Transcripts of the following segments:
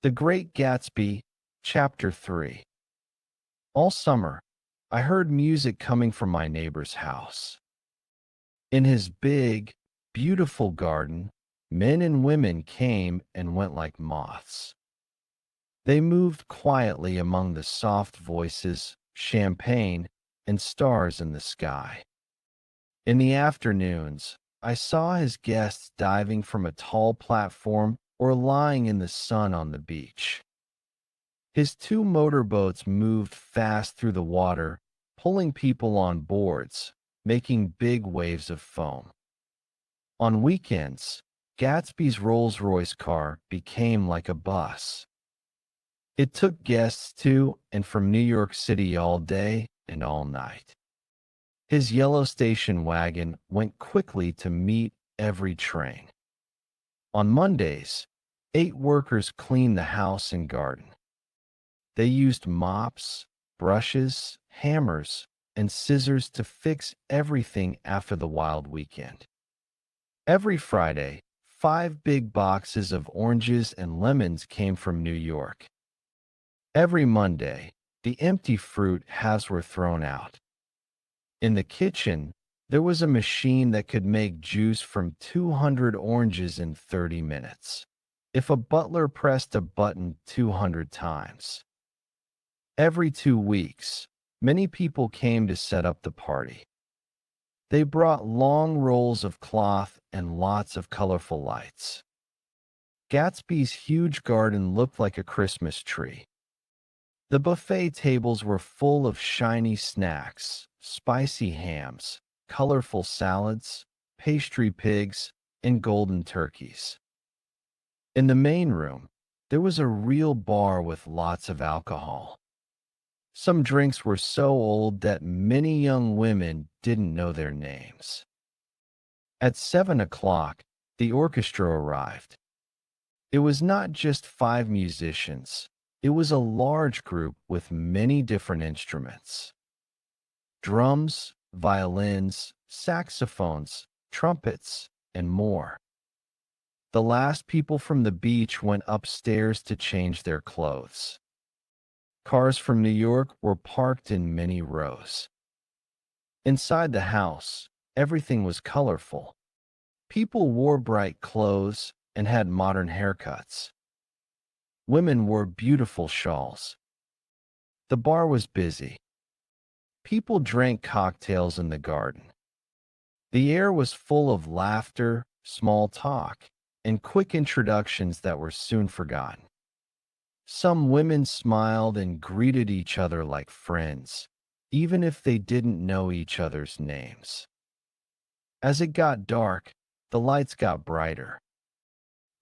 The Great Gatsby, Chapter 3. All summer, I heard music coming from my neighbor's house. In his big, beautiful garden, men and women came and went like moths. They moved quietly among the soft voices, champagne, and stars in the sky. In the afternoons, I saw his guests diving from a tall platform or lying in the sun on the beach. His two motorboats moved fast through the water, pulling people on boards, making big waves of foam. On weekends, Gatsby's Rolls-Royce car became like a bus. It took guests to and from New York City all day and all night. His yellow station wagon went quickly to meet every train. On Mondays, 8 workers cleaned the house and garden. They used mops, brushes, hammers, and scissors to fix everything after the wild weekend. Every Friday, 5 big boxes of oranges and lemons came from New York. Every Monday, the empty fruit halves were thrown out. In the kitchen, there was a machine that could make juice from 200 oranges in 30 minutes, if a butler pressed a button 200 times. Every 2 weeks, many people came to set up the party. They brought long rolls of cloth and lots of colorful lights. Gatsby's huge garden looked like a Christmas tree. The buffet tables were full of shiny snacks, spicy hams, colorful salads, pastry pigs, and golden turkeys. In the main room, there was a real bar with lots of alcohol. Some drinks were so old that many young women didn't know their names. At 7 o'clock, the orchestra arrived. It was not just 5 musicians. It was a large group with many different instruments. Drums, violins, saxophones, trumpets, and more. The last people from the beach went upstairs to change their clothes. Cars from New York were parked in many rows. Inside the house, everything was colorful. People wore bright clothes and had modern haircuts. Women wore beautiful shawls. The bar was busy. People drank cocktails in the garden. The air was full of laughter, small talk, and quick introductions that were soon forgotten. Some women smiled and greeted each other like friends, even if they didn't know each other's names. As it got dark, the lights got brighter.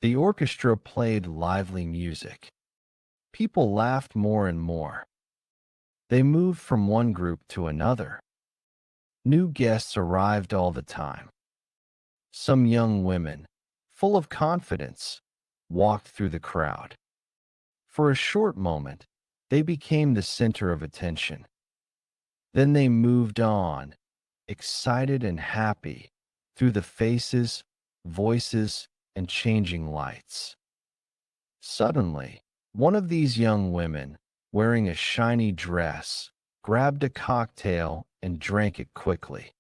The orchestra played lively music. People laughed more and more. They moved from one group to another. New guests arrived all the time. Some young women, full of confidence, walked through the crowd. For a short moment, they became the center of attention. Then they moved on, excited and happy, through the faces, voices, and changing lights. Suddenly, one of these young women, wearing a shiny dress, grabbed a cocktail and drank it quickly.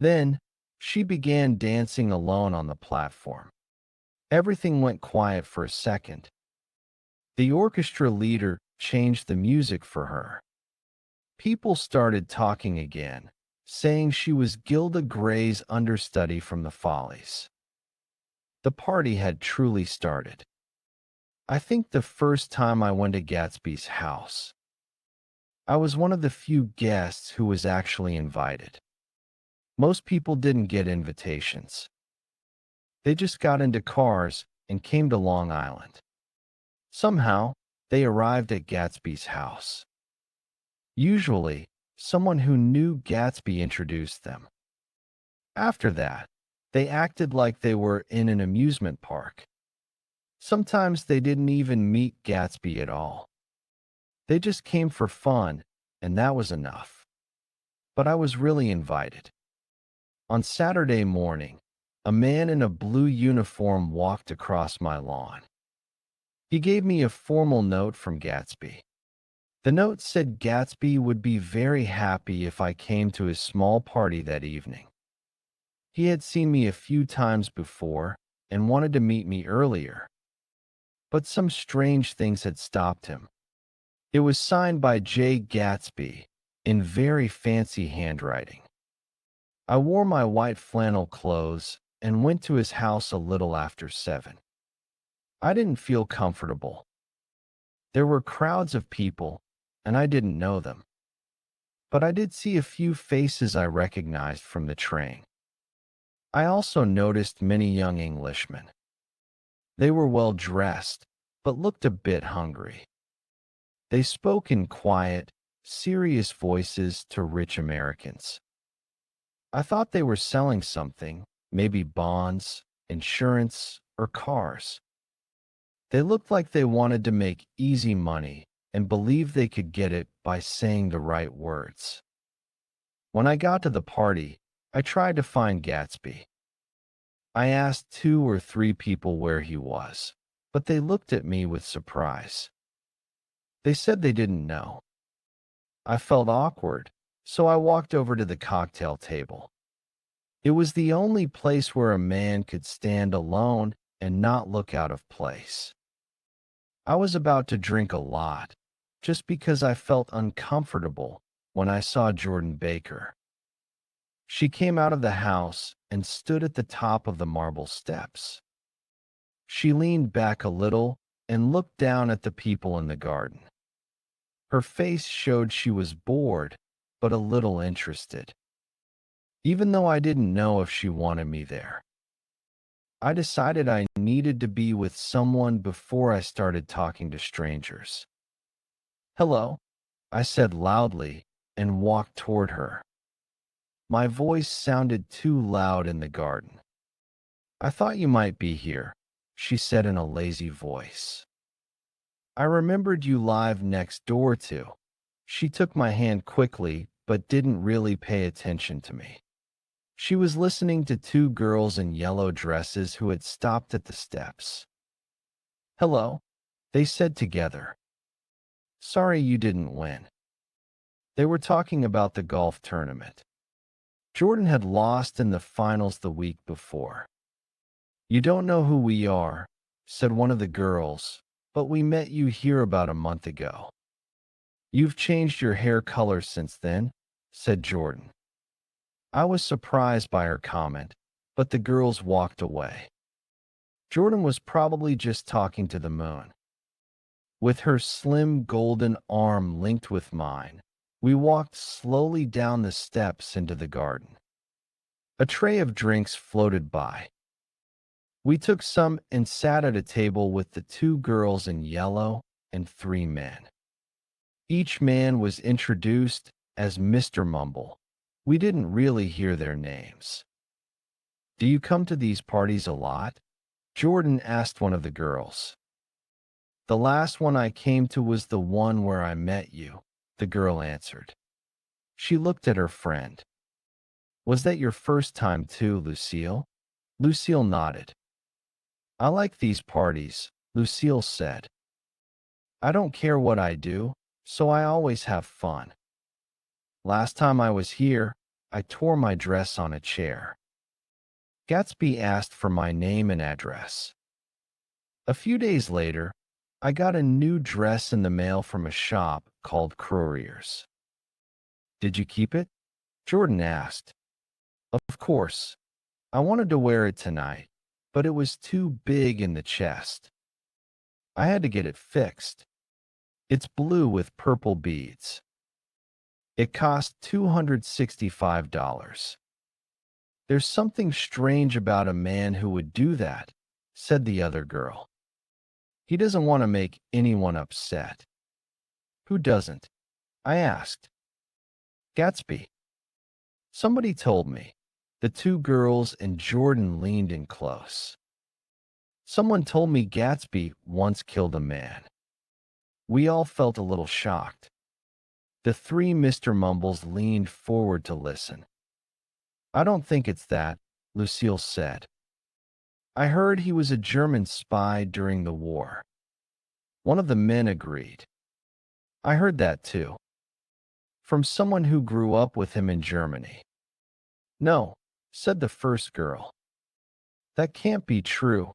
Then, she began dancing alone on the platform. Everything went quiet for a second. The orchestra leader changed the music for her. People started talking again, saying she was Gilda Gray's understudy from the Follies. The party had truly started. I think the first time I went to Gatsby's house, I was one of the few guests who was actually invited. Most people didn't get invitations. They just got into cars and came to Long Island. Somehow, they arrived at Gatsby's house. Usually, someone who knew Gatsby introduced them. After that, they acted like they were in an amusement park. Sometimes they didn't even meet Gatsby at all. They just came for fun, and that was enough. But I was really invited. On Saturday morning, a man in a blue uniform walked across my lawn. He gave me a formal note from Gatsby. The note said Gatsby would be very happy if I came to his small party that evening. He had seen me a few times before and wanted to meet me earlier, but some strange things had stopped him. It was signed by J. Gatsby in very fancy handwriting. I wore my white flannel clothes and went to his house a little after 7. I didn't feel comfortable. There were crowds of people, and I didn't know them. But I did see a few faces I recognized from the train. I also noticed many young Englishmen. They were well dressed, but looked a bit hungry. They spoke in quiet, serious voices to rich Americans. I thought they were selling something, maybe bonds, insurance, or cars. They looked like they wanted to make easy money and believed they could get it by saying the right words. When I got to the party, I tried to find Gatsby. I asked 2 or 3 people where he was, but they looked at me with surprise. They said they didn't know. I felt awkward, so I walked over to the cocktail table. It was the only place where a man could stand alone and not look out of place. I was about to drink a lot, just because I felt uncomfortable when I saw Jordan Baker. She came out of the house and stood at the top of the marble steps. She leaned back a little and looked down at the people in the garden. Her face showed she was bored, but a little interested. Even though I didn't know if she wanted me there. I decided I needed to be with someone before I started talking to strangers. "Hello," I said loudly and walked toward her. My voice sounded too loud in the garden. "I thought you might be here," she said in a lazy voice. "I remembered you live next door to." She took my hand quickly, but didn't really pay attention to me. She was listening to 2 girls in yellow dresses who had stopped at the steps. "Hello," they said together. "Sorry you didn't win." They were talking about the golf tournament. Jordan had lost in the finals the week before. "You don't know who we are," said one of the girls, "but we met you here about a month ago." "You've changed your hair color since then," said Jordan. I was surprised by her comment, but the girls walked away. Jordan was probably just talking to the moon. With her slim golden arm linked with mine, we walked slowly down the steps into the garden. A tray of drinks floated by. We took some and sat at a table with the 2 girls in yellow and 3 men. Each man was introduced as Mr. Mumble. We didn't really hear their names. "Do you come to these parties a lot?" Jordan asked one of the girls. "The last one I came to was the one where I met you," the girl answered. She looked at her friend. "Was that your first time too, Lucille?" Lucille nodded. "I like these parties," Lucille said. "I don't care what I do, so I always have fun. Last time I was here, I tore my dress on a chair." Gatsby asked for my name and address. A few days later, I got a new dress in the mail from a shop called Courier's. "Did you keep it?" Jordan asked. "Of course. I wanted to wear it tonight, but it was too big in the chest. I had to get it fixed. It's blue with purple beads. It cost $265. "There's something strange about a man who would do that," said the other girl. "He doesn't want to make anyone upset." "Who doesn't?" I asked. "Gatsby. Somebody told me." The 2 girls and Jordan leaned in close. "Someone told me Gatsby once killed a man." We all felt a little shocked. The 3 Mr. Mumbles leaned forward to listen. "I don't think it's that," Lucille said. "I heard he was a German spy during the war." One of the men agreed. I heard that too. From someone who grew up with him in Germany. No, said the first girl. That can't be true.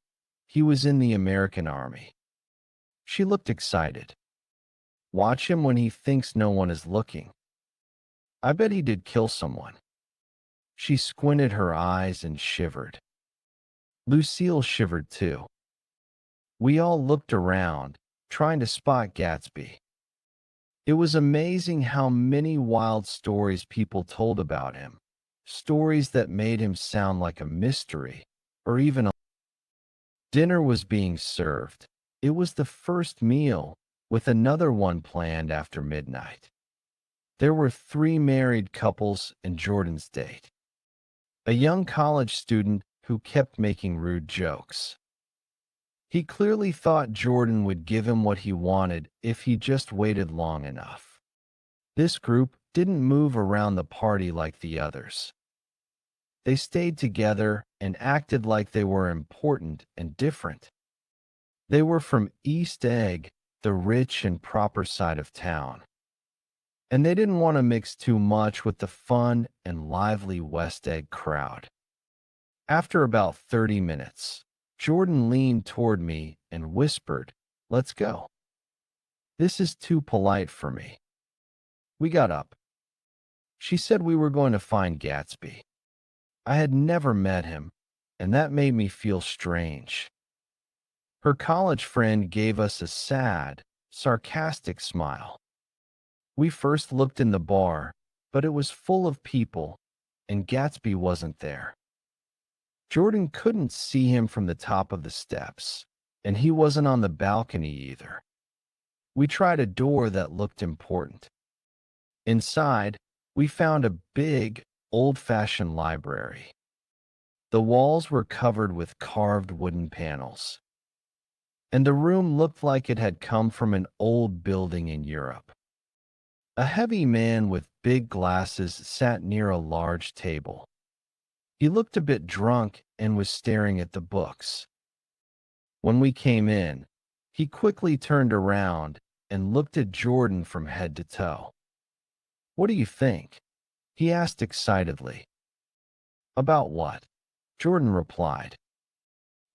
He was in the American army. She looked excited. Watch him when he thinks no one is looking. I bet he did kill someone. She squinted her eyes and shivered. Lucille shivered too. We all looked around, trying to spot Gatsby. It was amazing how many wild stories people told about him. Stories that made him sound like a mystery, or even a... Dinner was being served. It was the first meal, with another one planned after midnight. There were 3 married couples and Jordan's date. A young college student who kept making rude jokes. He clearly thought Jordan would give him what he wanted if he just waited long enough. This group didn't move around the party like the others. They stayed together and acted like they were important and different. They were from East Egg, the rich and proper side of town. And they didn't want to mix too much with the fun and lively West Egg crowd. After about 30 minutes, Jordan leaned toward me and whispered, "Let's go. This is too polite for me." We got up. She said we were going to find Gatsby. I had never met him, and that made me feel strange. Her college friend gave us a sad, sarcastic smile. We first looked in the bar, but it was full of people, and Gatsby wasn't there. Jordan couldn't see him from the top of the steps, and he wasn't on the balcony either. We tried a door that looked important. Inside, we found a big, old-fashioned library. The walls were covered with carved wooden panels, and the room looked like it had come from an old building in Europe. A heavy man with big glasses sat near a large table. He looked a bit drunk and was staring at the books. When we came in, he quickly turned around and looked at Jordan from head to toe. "What do you think?" he asked excitedly. "About what?" Jordan replied.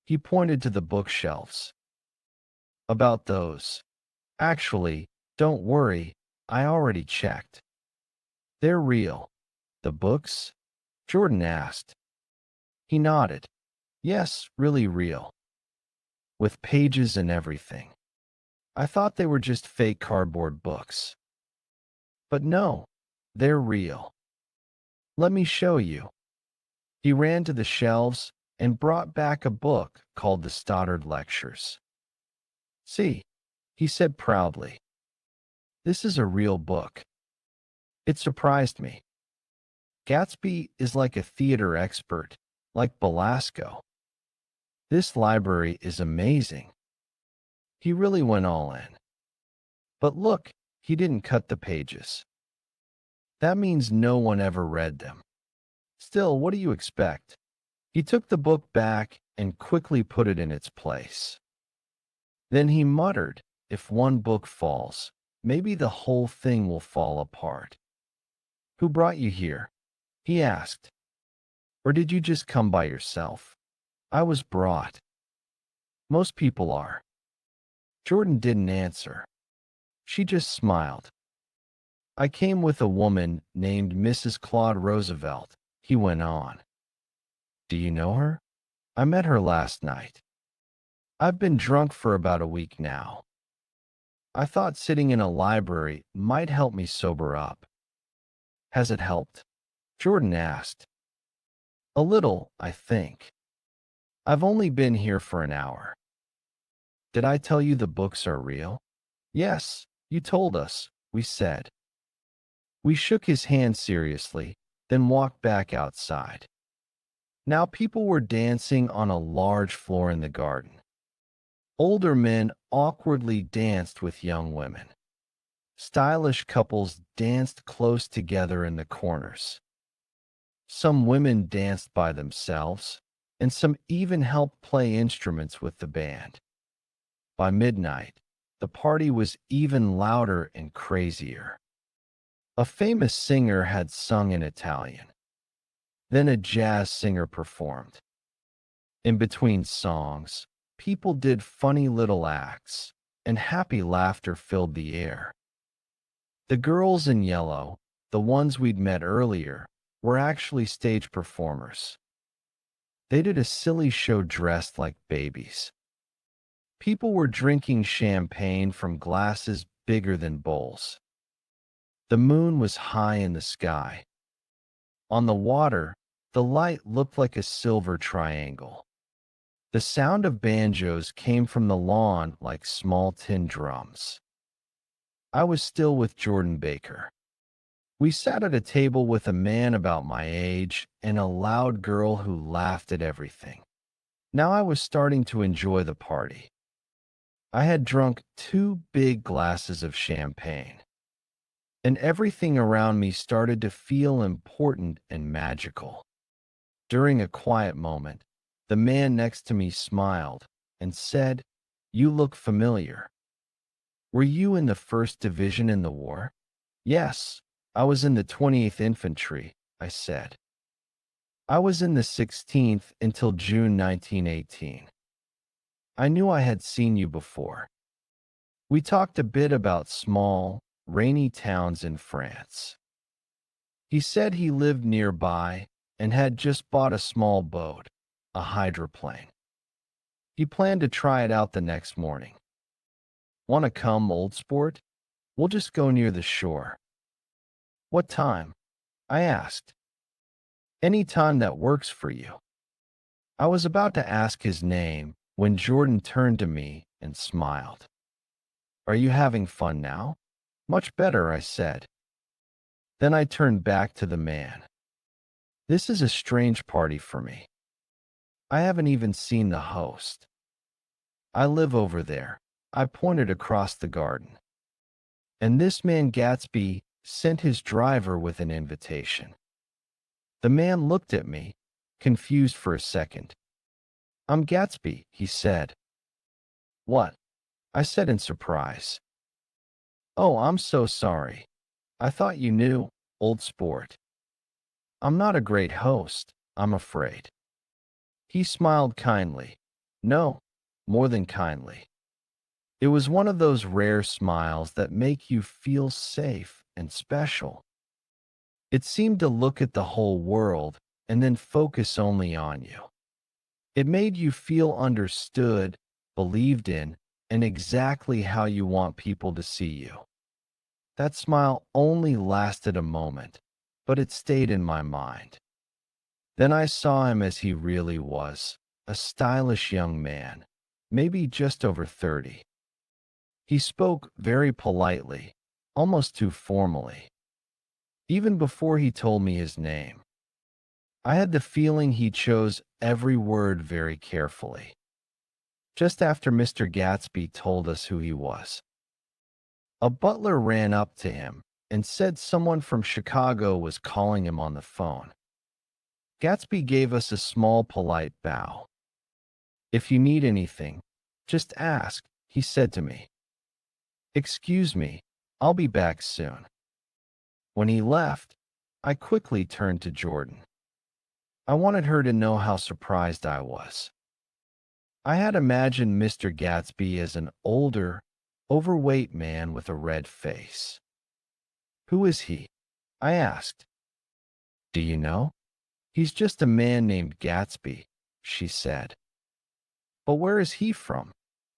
He pointed to the bookshelves. "About those. Actually, don't worry, I already checked. They're real." "The books?" Jordan asked. He nodded. "Yes, really real. With pages and everything. I thought they were just fake cardboard books. But no, they're real. Let me show you." He ran to the shelves and brought back a book called the Stoddard Lectures. "See," he said proudly. "This is a real book." It surprised me. Gatsby is like a theater expert, like Belasco. This library is amazing. He really went all in. But look, he didn't cut the pages. That means no one ever read them. Still, what do you expect? He took the book back and quickly put it in its place. Then he muttered, "If one book falls, maybe the whole thing will fall apart." "Who brought you here?" he asked. "Or did you just come by yourself?" "I was brought." Most people are. Jordan didn't answer. She just smiled. "I came with a woman named Mrs. Claude Roosevelt," he went on. "Do you know her?" "I met her last night. I've been drunk for about a week now. I thought sitting in a library might help me sober up." "Has it helped?" Jordan asked. "A little, I think. I've only been here for an hour." "Did I tell you the books are real?" "Yes, you told us," we said. We shook his hand seriously, then walked back outside. Now people were dancing on a large floor in the garden. Older men awkwardly danced with young women. Stylish couples danced close together in the corners. Some women danced by themselves, and some even helped play instruments with the band. By midnight, the party was even louder and crazier. A famous singer had sung in Italian. Then a jazz singer performed. In between songs, people did funny little acts, and happy laughter filled the air. The girls in yellow, the ones we'd met earlier, were actually stage performers. They did a silly show dressed like babies. People were drinking champagne from glasses bigger than bowls. The moon was high in the sky. On the water, the light looked like a silver triangle. The sound of banjos came from the lawn like small tin drums. I was still with Jordan Baker. We sat at a table with a man about my age and a loud girl who laughed at everything. Now I was starting to enjoy the party. I had drunk 2 big glasses of champagne, and everything around me started to feel important and magical. During a quiet moment, the man next to me smiled and said, "You look familiar. Were you in the 1st Division in the war?" "Yes, I was in the 28th Infantry," I said. "I was in the 16th until June 1918. I knew I had seen you before." We talked a bit about small, rainy towns in France. He said he lived nearby and had just bought a small boat, a hydroplane. He planned to try it out the next morning. "Want to come, old sport? We'll just go near the shore." "What time?" I asked. "Any time that works for you." I was about to ask his name when Jordan turned to me and smiled. "Are you having fun now?" "Much better," I said. Then I turned back to the man. "This is a strange party for me. I haven't even seen the host. I live over there." I pointed across the garden. "And this man Gatsby sent his driver with an invitation." The man looked at me, confused for a second. "I'm Gatsby," he said. "What?" I said in surprise. "Oh, I'm so sorry. I thought you knew, old sport. I'm not a great host, I'm afraid." He smiled kindly. No, more than kindly. It was one of those rare smiles that make you feel safe and special. It seemed to look at the whole world and then focus only on you. It made you feel understood, believed in, and exactly how you want people to see you. That smile only lasted a moment, but it stayed in my mind. Then I saw him as he really was, a stylish young man, maybe just over 30. He spoke very politely, almost too formally. Even before he told me his name, I had the feeling he chose every word very carefully. Just after Mr. Gatsby told us who he was, a butler ran up to him and said someone from Chicago was calling him on the phone. Gatsby gave us a small, polite bow. "If you need anything, just ask," he said to me. "Excuse me, I'll be back soon." When he left, I quickly turned to Jordan. I wanted her to know how surprised I was. I had imagined Mr. Gatsby as an older, overweight man with a red face. "Who is he?" I asked. "Do you know?" "He's just a man named Gatsby," she said. "But where is he from?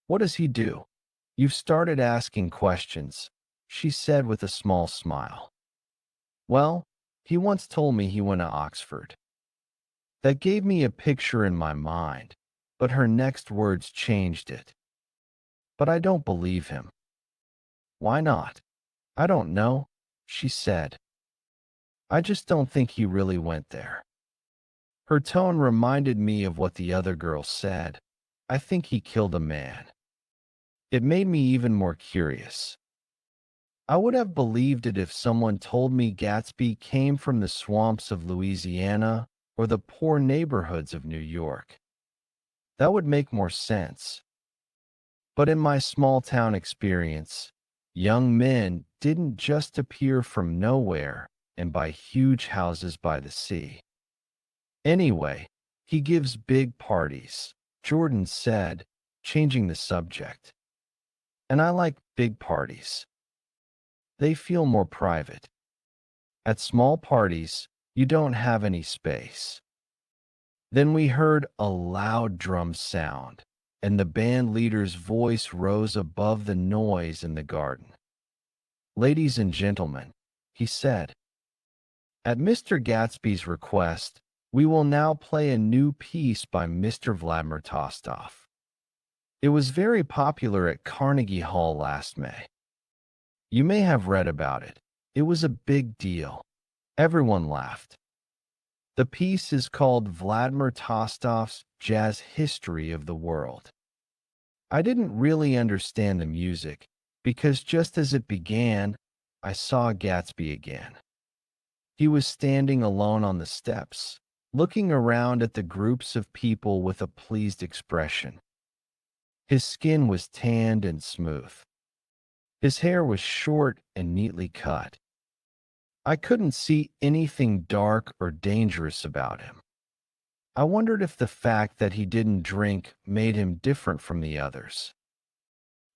What does he do?" "You've started asking questions," she said with a small smile. "Well, he once told me he went to Oxford." That gave me a picture in my mind, but her next words changed it. "But I don't believe him." "Why not?" "I don't know," she said. "I just don't think he really went there." Her tone reminded me of what the other girl said. "I think he killed a man." It made me even more curious. I would have believed it if someone told me Gatsby came from the swamps of Louisiana or the poor neighborhoods of New York. That would make more sense. But in my small town experience, young men didn't just appear from nowhere and buy huge houses by the sea. Anyway, he gives big parties, Jordan said, changing the subject. And I like big parties. They feel more private. At small parties, you don't have any space. Then we heard a loud drum sound, and the band leader's voice rose above the noise in the garden. "Ladies and gentlemen," he said, "at Mr. Gatsby's request, we will now play a new piece by Mr. Vladimir Tostov. It was very popular at Carnegie Hall last May. You may have read about it. It was a big deal. Everyone laughed. The piece is called Vladimir Tostov's Jazz History of the World." I didn't really understand the music, because just as it began, I saw Gatsby again. He was standing alone on the steps, looking around at the groups of people with a pleased expression. His skin was tanned and smooth. His hair was short and neatly cut. I couldn't see anything dark or dangerous about him. I wondered if the fact that he didn't drink made him different from the others.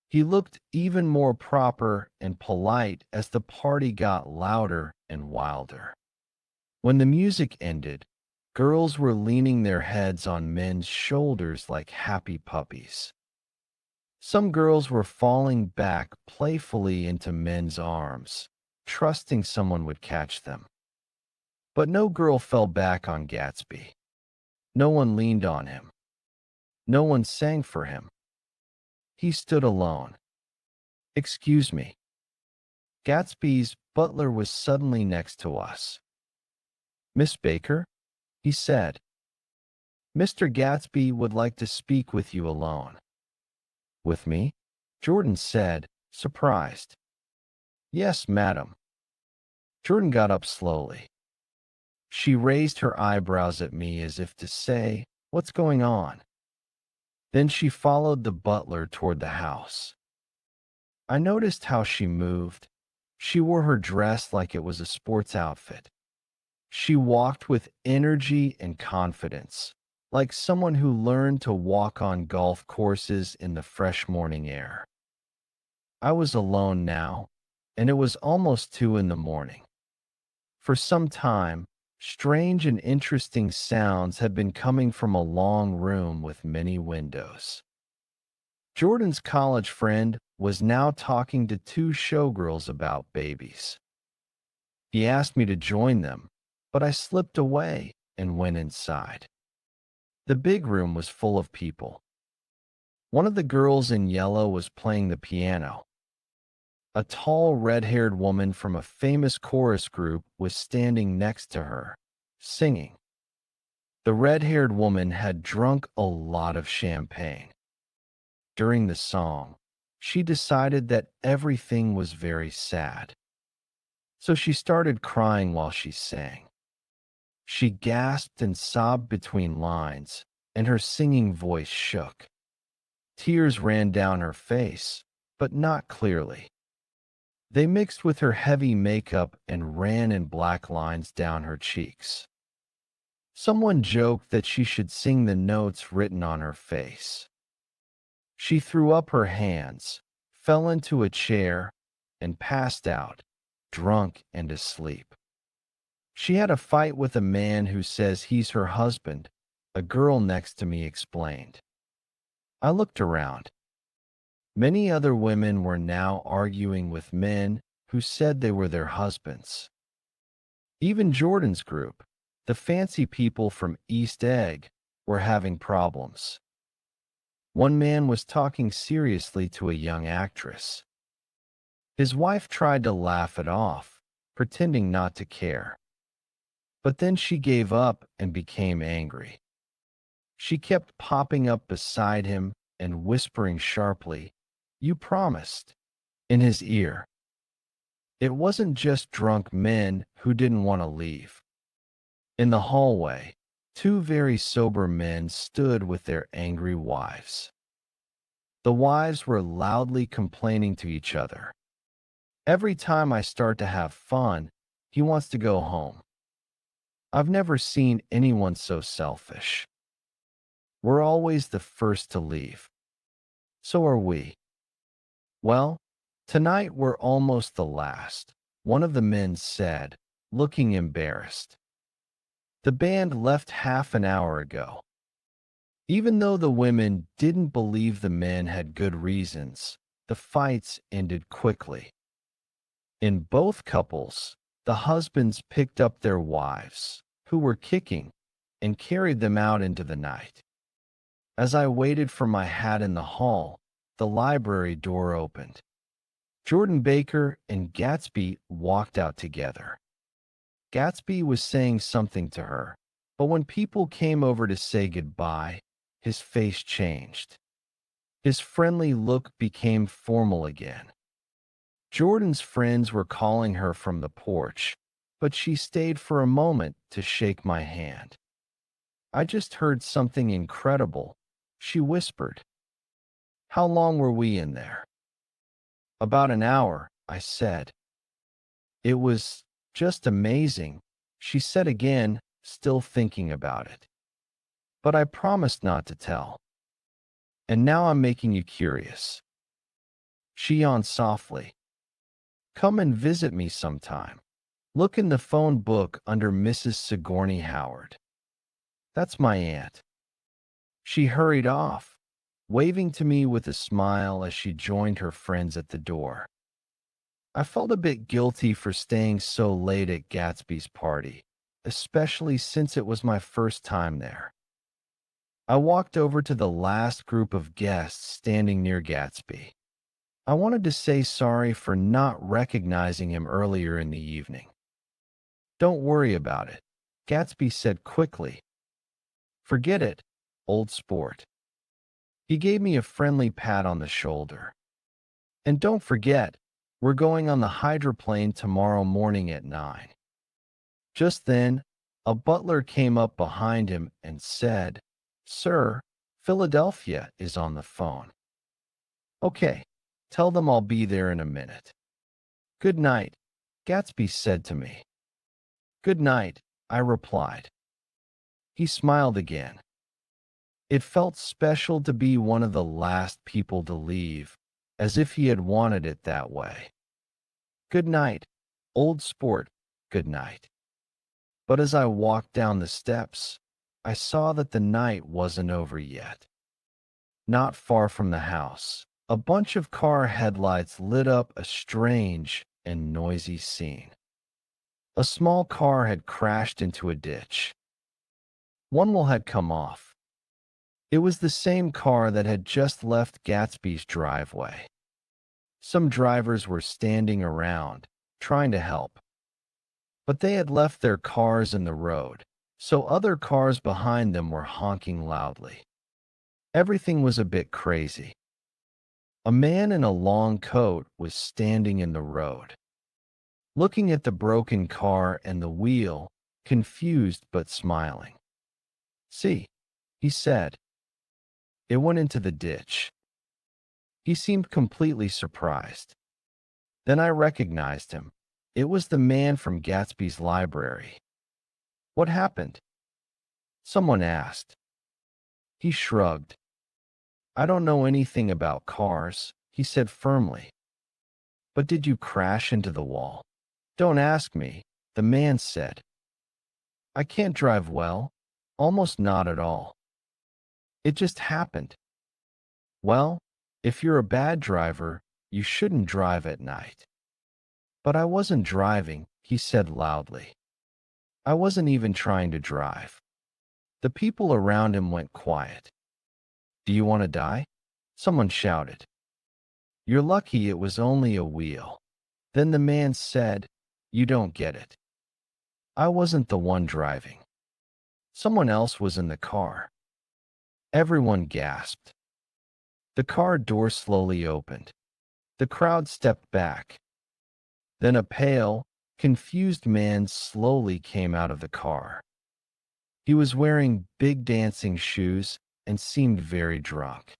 He looked even more proper and polite as the party got louder and wilder. When the music ended, girls were leaning their heads on men's shoulders like happy puppies. Some girls were falling back playfully into men's arms, trusting someone would catch them. But no girl fell back on Gatsby. No one leaned on him. No one sang for him. He stood alone. "Excuse me." Gatsby's butler was suddenly next to us. "Miss Baker," he said, "Mr. Gatsby would like to speak with you alone." "With me?" Jordan said, surprised. "Yes, madam." Jordan got up slowly. She raised her eyebrows at me as if to say, "What's going on?" Then she followed the butler toward the house. I noticed how she moved. She wore her dress like it was a sports outfit. She walked with energy and confidence, like someone who learned to walk on golf courses in the fresh morning air. I was alone now, and it was almost 2 in the morning. For some time, strange and interesting sounds had been coming from a long room with many windows. Jordan's college friend was now talking to 2 showgirls about babies. He asked me to join them, but I slipped away and went inside. The big room was full of people. One of the girls in yellow was playing the piano. A tall, red-haired woman from a famous chorus group was standing next to her, singing. The red-haired woman had drunk a lot of champagne. During the song, she decided that everything was very sad. So she started crying while she sang. She gasped and sobbed between lines, and her singing voice shook. Tears ran down her face, but not clearly. They mixed with her heavy makeup and ran in black lines down her cheeks. Someone joked that she should sing the notes written on her face. She threw up her hands, fell into a chair, and passed out, drunk and asleep. She had a fight with a man who says he's her husband, a girl next to me explained. I looked around. Many other women were now arguing with men who said they were their husbands. Even Jordan's group, the fancy people from East Egg, were having problems. One man was talking seriously to a young actress. His wife tried to laugh it off, pretending not to care. But then she gave up and became angry. She kept popping up beside him and whispering sharply, "You promised," in his ear. It wasn't just drunk men who didn't want to leave. In the hallway, 2 very sober men stood with their angry wives. The wives were loudly complaining to each other. Every time I start to have fun, he wants to go home. I've never seen anyone so selfish. We're always the first to leave. So are we. Well, tonight we're almost the last, one of the men said, looking embarrassed. The band left half an hour ago. Even though the women didn't believe the men had good reasons, the fights ended quickly. In both couples, the husbands picked up their wives, who were kicking, and carried them out into the night. As I waited for my hat in the hall, the library door opened. Jordan Baker and Gatsby walked out together. Gatsby was saying something to her, but when people came over to say goodbye, his face changed. His friendly look became formal again. Jordan's friends were calling her from the porch, but she stayed for a moment to shake my hand. I just heard something incredible, she whispered. How long were we in there? About an hour, I said. It was just amazing, she said again, still thinking about it. But I promised not to tell. And now I'm making you curious. She yawned softly. Come and visit me sometime. Look in the phone book under Mrs. Sigourney Howard. That's my aunt. She hurried off, waving to me with a smile as she joined her friends at the door. I felt a bit guilty for staying so late at Gatsby's party, especially since it was my first time there. I walked over to the last group of guests standing near Gatsby. I wanted to say sorry for not recognizing him earlier in the evening. Don't worry about it, Gatsby said quickly. Forget it, old sport. He gave me a friendly pat on the shoulder. And don't forget, we're going on the hydroplane tomorrow morning at 9. Just then, a butler came up behind him and said, Sir, Philadelphia is on the phone. Okay, tell them I'll be there in a minute. Good night, Gatsby said to me. Good night, I replied. He smiled again. It felt special to be one of the last people to leave, as if he had wanted it that way. Good night, old sport, good night. But as I walked down the steps, I saw that the night wasn't over yet. Not far from the house, a bunch of car headlights lit up a strange and noisy scene. A small car had crashed into a ditch. One wheel had come off. It was the same car that had just left Gatsby's driveway. Some drivers were standing around, trying to help. But they had left their cars in the road, so other cars behind them were honking loudly. Everything was a bit crazy. A man in a long coat was standing in the road, looking at the broken car and the wheel, confused but smiling. See, he said. It went into the ditch. He seemed completely surprised. Then I recognized him. It was the man from Gatsby's library. What happened? Someone asked. He shrugged. I don't know anything about cars, he said firmly. But did you crash into the wall? Don't ask me, the man said. I can't drive well, almost not at all. It just happened. Well, if you're a bad driver, you shouldn't drive at night. But I wasn't driving, he said loudly. I wasn't even trying to drive. The people around him went quiet. Do you want to die? Someone shouted. You're lucky it was only a wheel. Then the man said, You don't get it. I wasn't the one driving. Someone else was in the car. Everyone gasped. The car door slowly opened. The crowd stepped back. Then a pale, confused man slowly came out of the car. He was wearing big dancing shoes and seemed very drunk.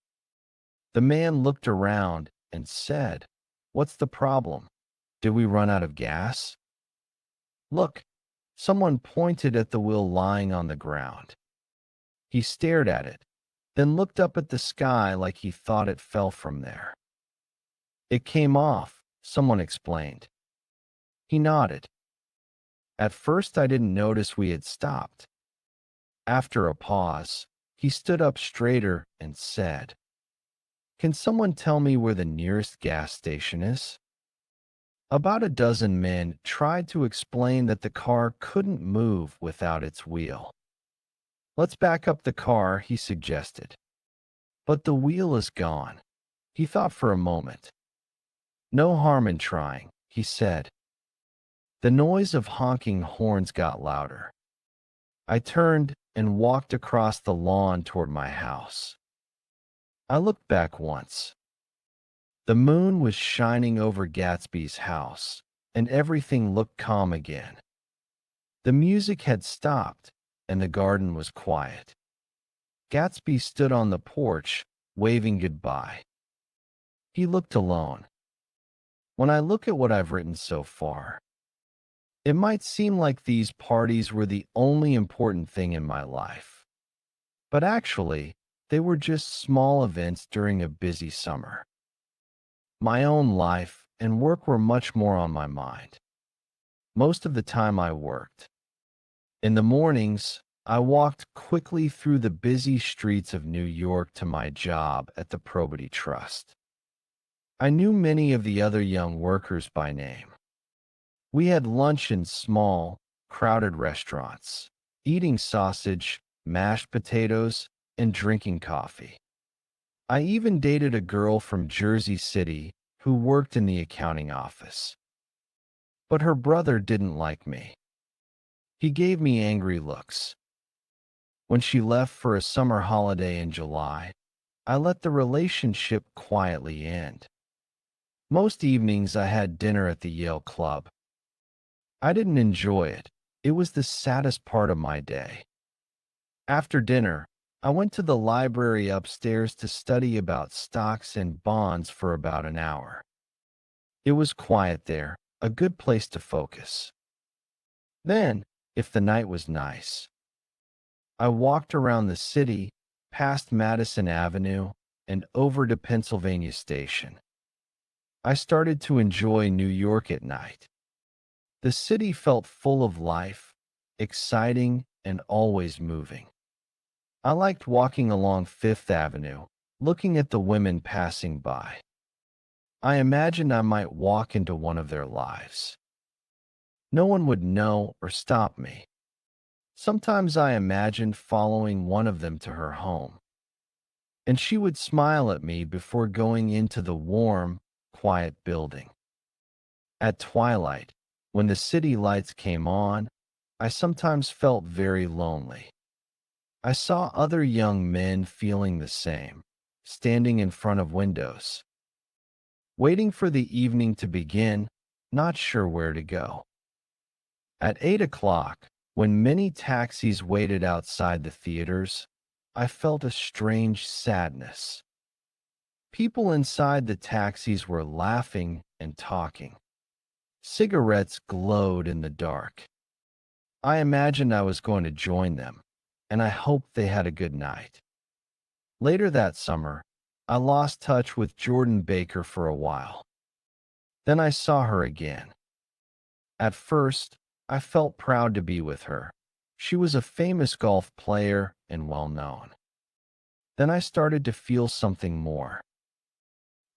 The man looked around and said, "What's the problem? Did we run out of gas?" "Look." Someone pointed at the wheel lying on the ground. He stared at it, then looked up at the sky like he thought it fell from there. "It came off," someone explained. He nodded. At first, I didn't notice we had stopped. After a pause, he stood up straighter and said, "Can someone tell me where the nearest gas station is?" About a dozen men tried to explain that the car couldn't move without its wheel. "Let's back up the car," he suggested. "But the wheel is gone." He thought for a moment. "No harm in trying," he said. The noise of honking horns got louder. I turned and walked across the lawn toward my house. I looked back once. The moon was shining over Gatsby's house, and everything looked calm again. The music had stopped, and the garden was quiet. Gatsby stood on the porch, waving goodbye. He looked alone. When I look at what I've written so far, it might seem like these parties were the only important thing in my life. But actually, they were just small events during a busy summer. My own life and work were much more on my mind. Most of the time I worked. In the mornings, I walked quickly through the busy streets of New York to my job at the Probity Trust. I knew many of the other young workers by name. We had lunch in small, crowded restaurants, eating sausage, mashed potatoes, and drinking coffee. I even dated a girl from Jersey City who worked in the accounting office. But her brother didn't like me. He gave me angry looks. When she left for a summer holiday in July, I let the relationship quietly end. Most evenings I had dinner at the Yale Club. I didn't enjoy it. It was the saddest part of my day. After dinner, I went to the library upstairs to study about stocks and bonds for about an hour. It was quiet there, a good place to focus. Then, if the night was nice, I walked around the city, past Madison Avenue, and over to Pennsylvania Station. I started to enjoy New York at night. The city felt full of life, exciting, and always moving. I liked walking along Fifth Avenue, looking at the women passing by. I imagined I might walk into one of their lives. No one would know or stop me. Sometimes I imagined following one of them to her home, and she would smile at me before going into the warm, quiet building. At twilight, when the city lights came on, I sometimes felt very lonely. I saw other young men feeling the same, standing in front of windows, waiting for the evening to begin, not sure where to go. At 8 o'clock, when many taxis waited outside the theaters, I felt a strange sadness. People inside the taxis were laughing and talking. Cigarettes glowed in the dark. I imagined I was going to join them, and I hoped they had a good night. Later that summer, I lost touch with Jordan Baker for a while. Then I saw her again. At first, I felt proud to be with her. She was a famous golf player and well known. Then I started to feel something more.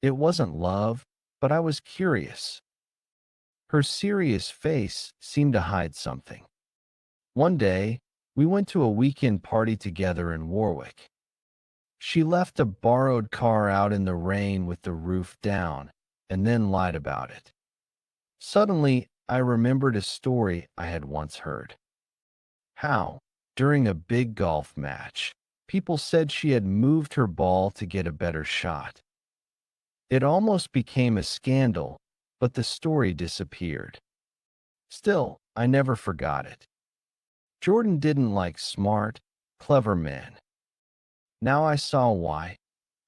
It wasn't love, but I was curious. Her serious face seemed to hide something. One day, we went to a weekend party together in Warwick. She left a borrowed car out in the rain with the roof down, and then lied about it. Suddenly, I remembered a story I had once heard. How, during a big golf match, people said she had moved her ball to get a better shot. It almost became a scandal, but the story disappeared. Still, I never forgot it. Jordan didn't like smart, clever men. Now I saw why.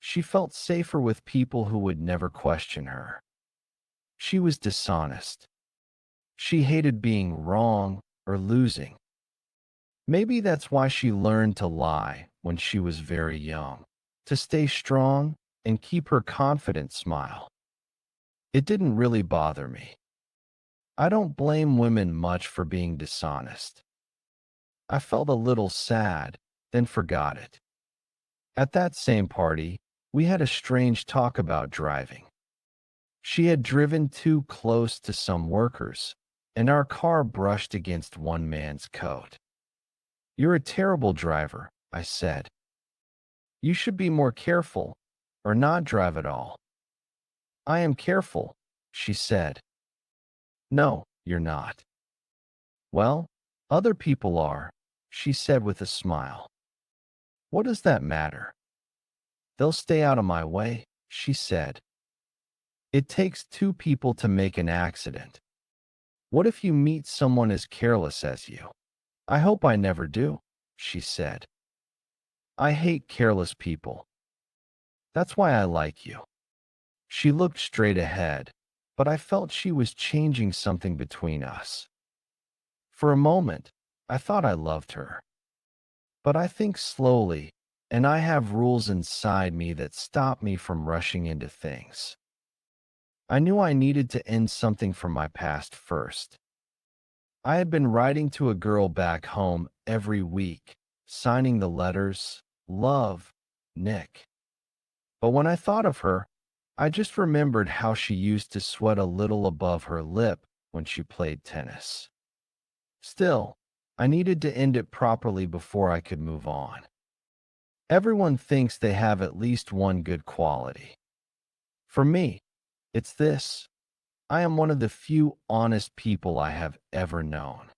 She felt safer with people who would never question her. She was dishonest. She hated being wrong or losing. Maybe that's why she learned to lie when she was very young, to stay strong and keep her confident smile. It didn't really bother me. I don't blame women much for being dishonest. I felt a little sad, then forgot it. At that same party, we had a strange talk about driving. She had driven too close to some workers, and our car brushed against one man's coat. "You're a terrible driver," I said. "You should be more careful, or not drive at all." "I am careful," she said. "No, you're not." "Well, other people are," she said with a smile. "What does that matter?" "They'll stay out of my way," she said. "It takes two people to make an accident. What if you meet someone as careless as you?" "I hope I never do," she said. "I hate careless people. That's why I like you." She looked straight ahead, but I felt she was changing something between us. For a moment, I thought I loved her. But I think slowly, and I have rules inside me that stop me from rushing into things. I knew I needed to end something from my past first. I had been writing to a girl back home every week, signing the letters, "Love, Nick." But when I thought of her, I just remembered how she used to sweat a little above her lip when she played tennis. Still, I needed to end it properly before I could move on. Everyone thinks they have at least one good quality. For me, it's this: I am one of the few honest people I have ever known.